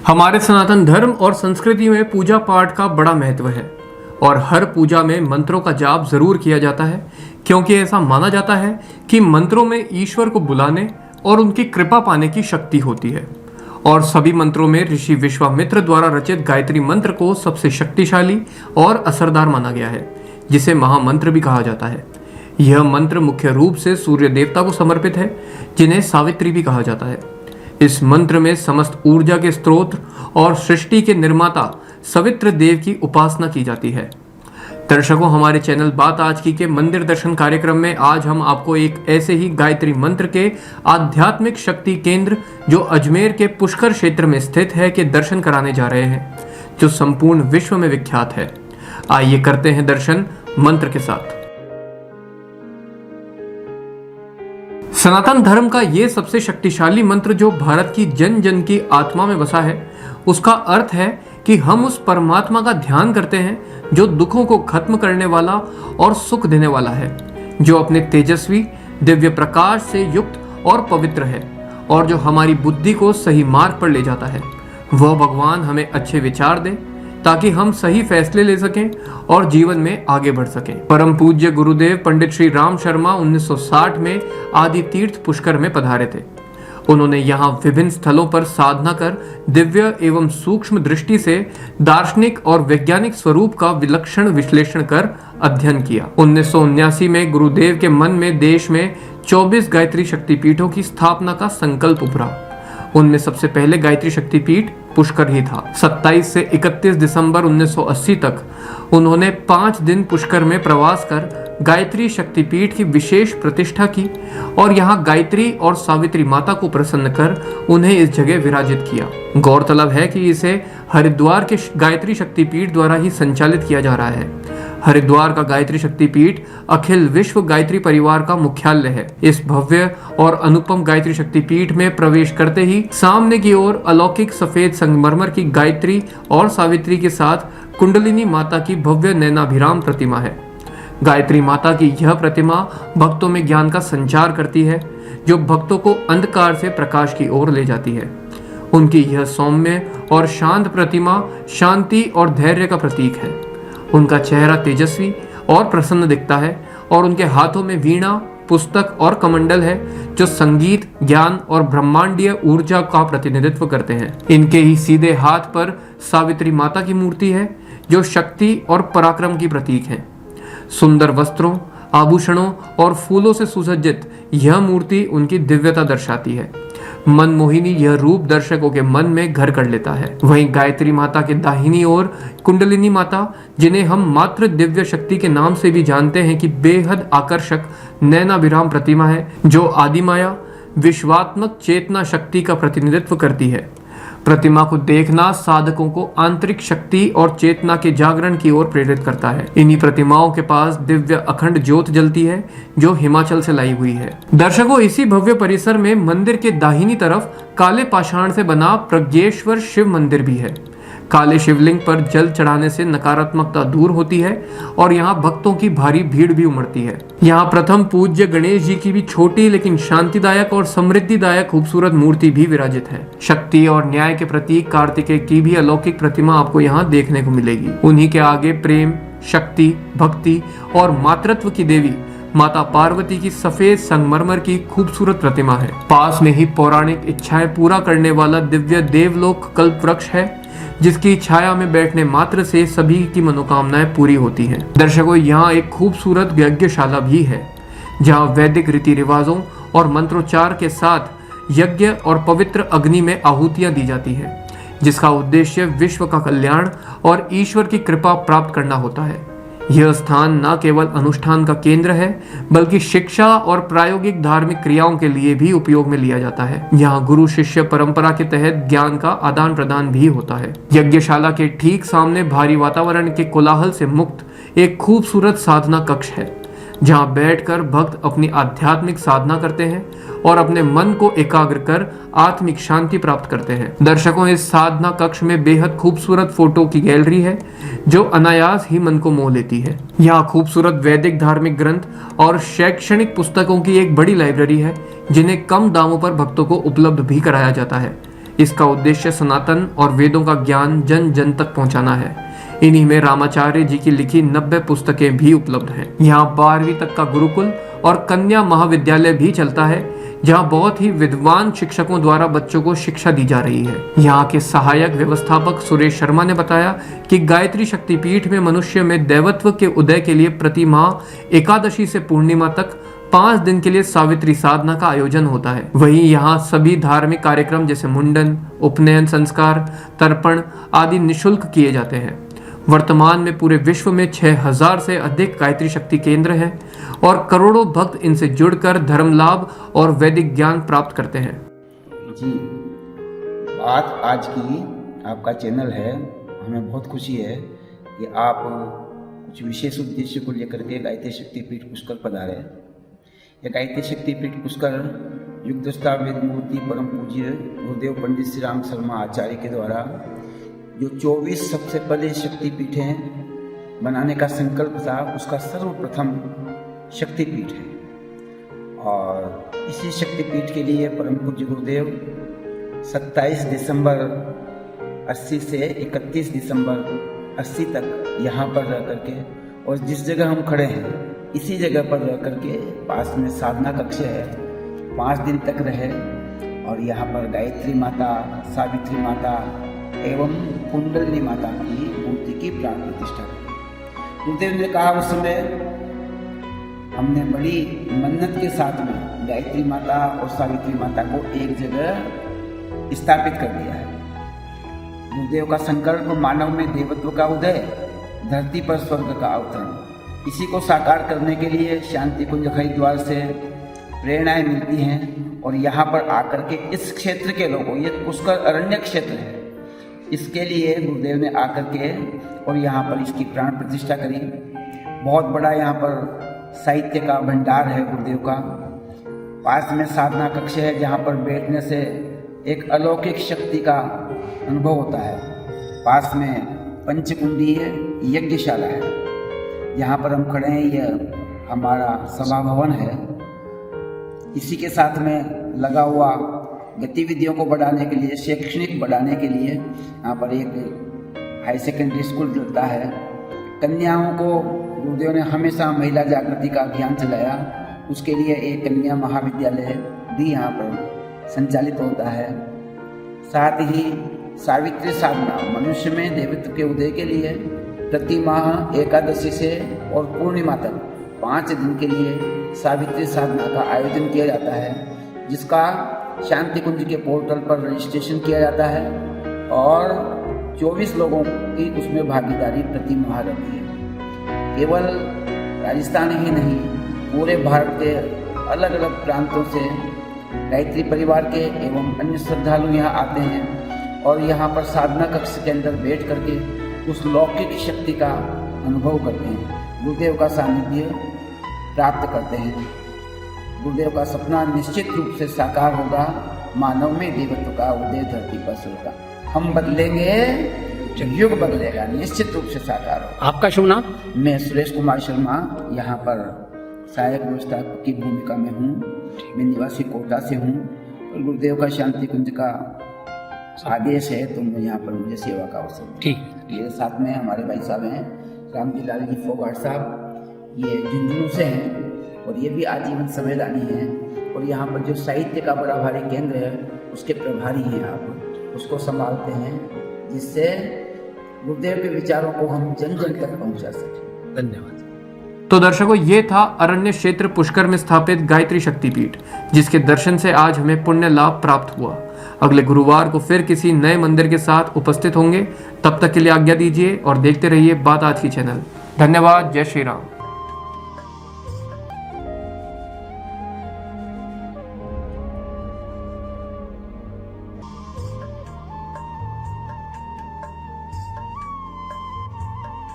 हमारे सनातन धर्म और संस्कृति में पूजा पाठ का बड़ा महत्व है और हर पूजा में मंत्रों का जाप जरूर किया जाता है, क्योंकि ऐसा माना जाता है कि मंत्रों में ईश्वर को बुलाने और उनकी कृपा पाने की शक्ति होती है। और सभी मंत्रों में ऋषि विश्वामित्र द्वारा रचित गायत्री मंत्र को सबसे शक्तिशाली और असरदार माना गया है, जिसे महामंत्र भी कहा जाता है। यह मंत्र मुख्य रूप से सूर्य देवता को समर्पित है, जिन्हें सावित्री भी कहा जाता है। इस मंत्र में समस्त ऊर्जा के स्रोत और सृष्टि के निर्माता सवित्र देव की उपासना की जाती है। दर्शकों, हमारे चैनल बात आज की के मंदिर दर्शन कार्यक्रम में आज हम आपको एक ऐसे ही गायत्री मंत्र के आध्यात्मिक शक्ति केंद्र जो अजमेर के पुष्कर क्षेत्र में स्थित है के दर्शन कराने जा रहे हैं, जो संपूर्ण विश्व में विख्यात है। आइए करते हैं दर्शन मंत्र के साथ। सनातन धर्म का ये सबसे शक्तिशाली मंत्र जो भारत की जन जन की आत्मा में बसा है, उसका अर्थ है कि हम उस परमात्मा का ध्यान करते हैं जो दुखों को खत्म करने वाला और सुख देने वाला है, जो अपने तेजस्वी दिव्य प्रकाश से युक्त और पवित्र है और जो हमारी बुद्धि को सही मार्ग पर ले जाता है। वह भगवान हमें अच्छे विचार दे ताकि हम सही फैसले ले सकें और जीवन में आगे बढ़ सकें। परम पूज्य गुरुदेव पंडित श्री राम शर्मा 1960 में आदि तीर्थ पुष्कर में पधारे थे। उन्होंने यहाँ विभिन्न स्थलों पर साधना कर दिव्य एवं सूक्ष्म दृष्टि से दार्शनिक और वैज्ञानिक स्वरूप का विलक्षण विश्लेषण कर अध्ययन किया। 1979 में गुरुदेव के मन में देश में 24 गायत्री शक्तिपीठों की स्थापना का संकल्प उभरा। उनमें सबसे पहले गायत्री शक्तिपीठ पुष्कर ही था। 27 से 31 दिसंबर 1980 तक उन्होंने 5 दिन पुष्कर में प्रवास कर गायत्री शक्तिपीठ की विशेष प्रतिष्ठा की और यहाँ गायत्री और सावित्री माता को प्रसन्न कर उन्हें इस जगह विराजित किया। गौरतलब है कि इसे हरिद्वार के गायत्री शक्तिपीठ द्वारा ही संचालित किया जा रहा है। हरिद्वार का गायत्री शक्तिपीठ अखिल विश्व गायत्री परिवार का मुख्यालय है। इस भव्य और अनुपम गायत्री शक्तिपीठ में प्रवेश करते ही सामने की ओर अलौकिक सफेद संगमरमर की गायत्री और सावित्री के साथ कुंडलिनी माता की भव्य नैनाभिराम प्रतिमा है। गायत्री माता की यह प्रतिमा भक्तों में ज्ञान का संचार करती है, जो भक्तों को अंधकार से प्रकाश की ओर ले जाती है। उनकी यह सौम्य और शांत प्रतिमा शांति और धैर्य का प्रतीक है। उनका चेहरा तेजस्वी और प्रसन्न दिखता है और उनके हाथों में वीणा, पुस्तक और कमंडल है, जो संगीत, ज्ञान और ब्रह्मांडीय ऊर्जा का प्रतिनिधित्व करते हैं। इनके ही सीधे हाथ पर सावित्री माता की मूर्ति है, जो शक्ति और पराक्रम की प्रतीक है। सुंदर वस्त्रों, आभूषणों और फूलों से सुसज्जित यह मूर्ति उनकी दिव्यता दर्शाती है। मनमोहिनी यह रूप दर्शकों के मन में घर कर लेता है। वहीं गायत्री माता के दाहिनी ओर कुंडलिनी माता, जिन्हें हम मात्र दिव्य शक्ति के नाम से भी जानते हैं, कि बेहद आकर्षक नैनाभिराम प्रतिमा है, जो आदिमाया विश्वात्मक चेतना शक्ति का प्रतिनिधित्व करती है। प्रतिमा को देखना साधकों को आंतरिक शक्ति और चेतना के जागरण की ओर प्रेरित करता है। इन्हीं प्रतिमाओं के पास दिव्य अखंड ज्योत जलती है, जो हिमाचल से लाई हुई है। दर्शकों, इसी भव्य परिसर में मंदिर के दाहिनी तरफ काले पाषाण से बना प्रज्ञेश्वर शिव मंदिर भी है। काले शिवलिंग पर जल चढ़ाने से नकारात्मकता दूर होती है और यहाँ भक्तों की भारी भीड़ भी उमड़ती है। यहाँ प्रथम पूज्य गणेश जी की भी छोटी लेकिन शांतिदायक और समृद्धिदायक खूबसूरत मूर्ति भी विराजित है। शक्ति और न्याय के प्रतीक कार्तिकेय की भी अलौकिक प्रतिमा आपको यहाँ देखने को मिलेगी। उन्हीं के आगे प्रेम, शक्ति, भक्ति और मातृत्व की देवी माता पार्वती की सफेद संगमरमर की खूबसूरत प्रतिमा है। पास में ही पौराणिक इच्छाएं पूरा करने वाला दिव्य देवलोक कल्प वृक्ष है, जिसकी छाया में बैठने मात्र से सभी की मनोकामनाएं पूरी होती हैं। दर्शकों, यहाँ एक खूबसूरत यज्ञशाला भी है, जहाँ वैदिक रीति रिवाजों और मंत्रोच्चार के साथ यज्ञ और पवित्र अग्नि में आहुतियां दी जाती है, जिसका उद्देश्य विश्व का कल्याण और ईश्वर की कृपा प्राप्त करना होता है। यह स्थान न केवल अनुष्ठान का केंद्र है, बल्कि शिक्षा और प्रायोगिक धार्मिक क्रियाओं के लिए भी उपयोग में लिया जाता है। यहाँ गुरु शिष्य परंपरा के तहत ज्ञान का आदान प्रदान भी होता है। यज्ञशाला के ठीक सामने भारी वातावरण के कोलाहल से मुक्त एक खूबसूरत साधना कक्ष है, जहाँ बैठकर भक्त अपनी आध्यात्मिक साधना करते हैं और अपने मन को एकाग्र कर आत्मिक शांति प्राप्त करते हैं। दर्शकों, इस साधना कक्ष में बेहद खूबसूरत फोटो की गैलरी है, जो अनायास ही मन को मोह लेती है। यहाँ खूबसूरत वैदिक धार्मिक ग्रंथ और शैक्षणिक पुस्तकों की एक बड़ी लाइब्रेरी है, जिन्हें कम दामों पर भक्तों को उपलब्ध भी कराया जाता है। इसका उद्देश्य सनातन और वेदों का ज्ञान जन जन तक पहुंचाना है। इन्हीं में रामाचार्य जी की लिखी 90 पुस्तकें भी उपलब्ध हैं। यहाँ 12वीं तक का गुरुकुल और कन्या महाविद्यालय भी चलता है, जहाँ बहुत ही विद्वान शिक्षकों द्वारा बच्चों को शिक्षा दी जा रही है। यहाँ के सहायक व्यवस्थापक सुरेश शर्मा ने बताया कि गायत्री शक्तिपीठ में मनुष्य में दैवत्व के उदय के लिए प्रति माह एकादशी से पूर्णिमा तक 5 दिन के लिए सावित्री साधना का आयोजन होता है। वहीं यहाँ सभी धार्मिक कार्यक्रम जैसे मुंडन, उपनयन संस्कार, तर्पण आदि निःशुल्क किए जाते हैं। वर्तमान में पूरे विश्व में 6000 से अधिक गायत्री शक्ति केंद्र हैं और करोड़ों भक्त इनसे जुड़कर धर्म लाभ और वैदिक ज्ञान प्राप्त करते हैं। जी, बात आज की आपका चैनल है, हमें बहुत खुशी है कि आप कुछ विशेष उद्देश्य को लेकर के गायत्री शक्तिपीठ पुष्कर पधारे। यह गायत्री शक्तिपीठ पुष्कर युगदृष्टा वेदमूर्ति परम पूज्य गुरुदेव पंडित श्री राम शर्मा आचार्य के द्वारा जो 24 सबसे पहले शक्तिपीठें बनाने का संकल्प था, उसका सर्वप्रथम शक्तिपीठ है। और इसी शक्तिपीठ के लिए परम पूज्य गुरुदेव 27 दिसंबर 80 से 31 दिसंबर 80 तक यहाँ पर रह करके, और जिस जगह हम खड़े हैं इसी जगह पर रह करके, पास में साधना कक्ष है, 5 दिन तक रहे और यहाँ पर गायत्री माता, सावित्री माता एवं कुंडलिनी माता की मूर्ति की प्राण प्रतिष्ठा की। गुरुदेव ने कहा उस समय हमने बड़ी मन्नत के साथ में गायत्री माता और सावित्री माता को एक जगह स्थापित कर दिया है। गुरुदेव का संकल्प मानव में देवत्व का उदय, धरती पर स्वर्ग का अवतरण। इसी को साकार करने के लिए शांति कुंज हरिद्वार से प्रेरणाएं मिलती हैं और यहाँ पर आकर के इस क्षेत्र के लोगों, ये पुष्कर अरण्य क्षेत्र है, इसके लिए गुरुदेव ने आकर के और यहाँ पर इसकी प्राण प्रतिष्ठा करी। बहुत बड़ा यहाँ पर साहित्य का भंडार है गुरुदेव का। पास में साधना कक्ष है जहाँ पर बैठने से एक अलौकिक शक्ति का अनुभव होता है। पास में पंचकुंडीय यज्ञशाला है, यहाँ पर हम खड़े हैं, यह हमारा सभा भवन है। इसी के साथ में लगा हुआ गतिविधियों को बढ़ाने के लिए, शैक्षणिक बढ़ाने के लिए यहाँ पर एक हाई सेकेंडरी स्कूल चलता है। कन्याओं को गुरुदेव ने हमेशा महिला जागृति का अभियान चलाया, उसके लिए एक कन्या महाविद्यालय भी यहाँ पर संचालित होता है। साथ ही सावित्री साधना, मनुष्य में देवत्व के उदय के लिए प्रति माह एकादशी से और पूर्णिमा तक 5 दिन के लिए सावित्री साधना का आयोजन किया जाता है, जिसका शांति कुंज के पोर्टल पर रजिस्ट्रेशन किया जाता है और 24 लोगों की उसमें भागीदारी प्रति माह रहती है। केवल राजस्थान ही नहीं, पूरे भारत के अलग अलग प्रांतों से गायत्री परिवार के एवं अन्य श्रद्धालु यहाँ आते हैं और यहाँ पर साधना कक्ष के अंदर बैठ करके उस लौकिक शक्ति का अनुभव करते हैं, गुरुदेव का सानिध्य प्राप्त करते हैं। गुरुदेव का सपना निश्चित रूप से साकार होगा, मानव में देवत्व का उदय धरती पर होगा। हम बदलेंगे, युग बदलेगा, निश्चित रूप से साकार होगा। आपका शुभ नाम? मैं सुरेश कुमार शर्मा, यहाँ पर सहायक व्यवस्थापक की भूमिका में हूँ। मैं निवासी कोटा से हूँ और गुरुदेव का शांति कुंज का आदेश है तो मैं यहाँ पर मुझे सेवा का अवसर। ठीक। मेरे साथ में हमारे भाई साहब हैं, रामजी लाल जी फोगाट साहब, ये झुंझुनू से हैं और ये भी आजीवन संवैधानी हैं और यहाँ पर जो साहित्य का बड़ा भारी केंद्र है उसके प्रभारी हैं, आप उसको संभालते हैं, जिससे गुरुदेव के विचारों को हम जन जन तक पहुँचा सकें। धन्यवाद। तो दर्शकों, ये था अरण्य क्षेत्र पुष्कर में स्थापित गायत्री शक्तिपीठ, जिसके दर्शन से आज हमें पुण्य लाभ प्राप्त हुआ। अगले गुरुवार को फिर किसी नए मंदिर के साथ उपस्थित होंगे। तब तक के लिए आज्ञा दीजिए और देखते रहिए बात आज की चैनल। धन्यवाद। जय श्री राम।